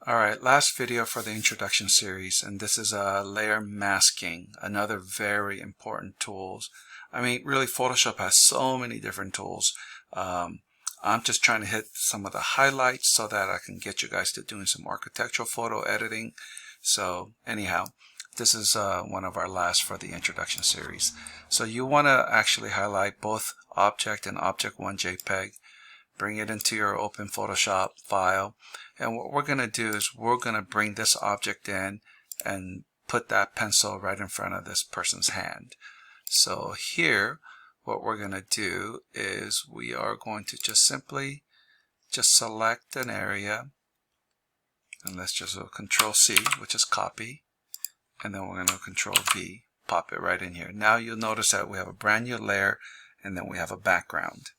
Alright, last video for the introduction series, and this is layer masking, another very important tools. I mean, really Photoshop has so many different tools. I'm just trying to hit some of the highlights so that I can get you guys to doing some architectural photo editing. So anyhow, this is one of our last for the introduction series. So you want to actually highlight both object and object1 JPEG. Bring it into your open Photoshop file, and what we're going to do is we're going to bring this object in and put that pencil right in front of this person's hand. So here what we're going to do is we are going to just simply select an area, and let's just do Control C, which is copy, and then we're going to Control V, pop it right in here. Now you'll notice that we have a brand new layer and then we have a background.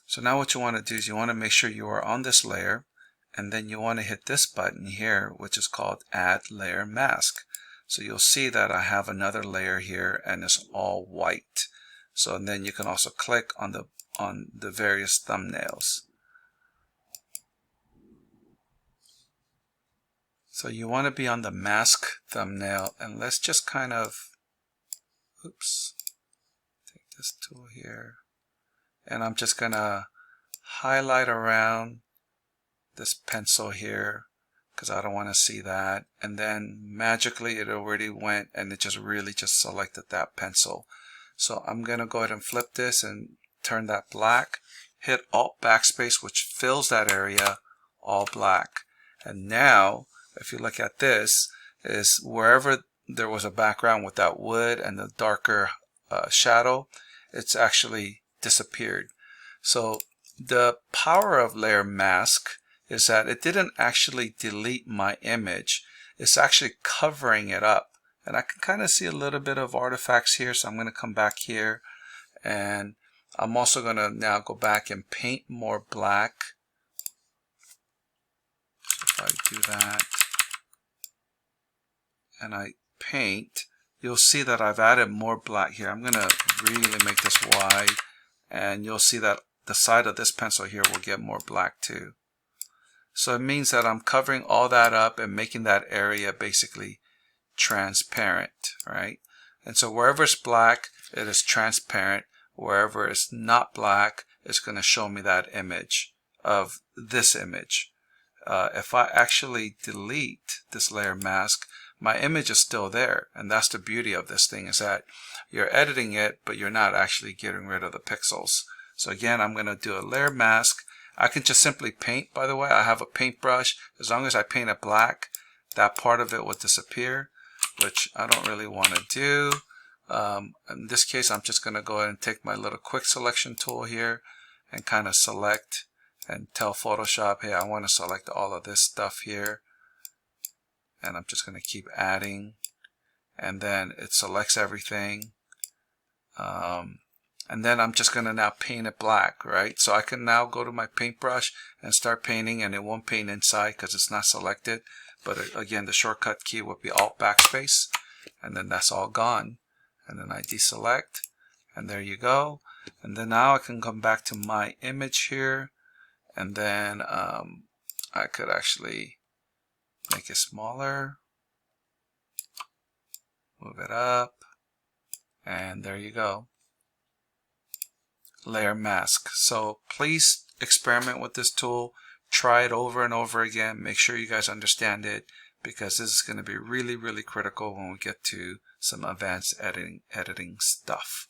So now what you want to do is you want to make sure you are on this layer, and then you want to hit this button here, which is called Add Layer Mask. So you'll see that I have another layer here and it's all white. So and then you can also click on the various thumbnails. So you want to be on the mask thumbnail, and let's just kind of, oops, take this tool here. And I'm just going to highlight around this pencil here because I don't want to see that. And then magically it already went and it just really just selected that pencil. So I'm going to go ahead and flip this and turn that black. Hit Alt Backspace, which fills that area all black. And now if you look at this, is wherever there was a background with that wood and the darker shadow, it's actually disappeared. So the power of layer mask is that it didn't actually delete my image. It's actually covering it up. And I can kind of see a little bit of artifacts here. So I'm going to come back here, and I'm also going to now go back and paint more black. So if I do that and I paint, you'll see that I've added more black here. I'm going to really make this wide, and you'll see that the side of this pencil here will get more black too. So it means that I'm covering all that up and making that area basically transparent, right? And so wherever it's black, it is transparent. Wherever it's not black, it's going to show me that image of this image. If I actually delete this layer mask, my image is still there. And that's the beauty of this thing, is that you're editing it, but you're not actually getting rid of the pixels. So again, I'm going to do a layer mask. I can just simply paint, by the way. I have a paintbrush. As long as I paint it black, that part of it will disappear, which I don't really want to do. In this case, I'm just going to go ahead and take my little quick selection tool here and kind of select and tell Photoshop, hey, I want to select all of this stuff here. And I'm just going to keep adding, and then it selects everything. And then I'm just going to now paint it black, right? So I can now go to my paintbrush and start painting, and it won't paint inside because it's not selected. But again, the shortcut key would be Alt Backspace, and then that's all gone. And then I deselect, and there you go. And then now I can come back to my image here, and then I could actually make it smaller, move it up, and there you go. Layer mask. So please experiment with this tool. Try it over and over again. Make sure you guys understand it, because this is going to be really, really critical when we get to some advanced editing stuff.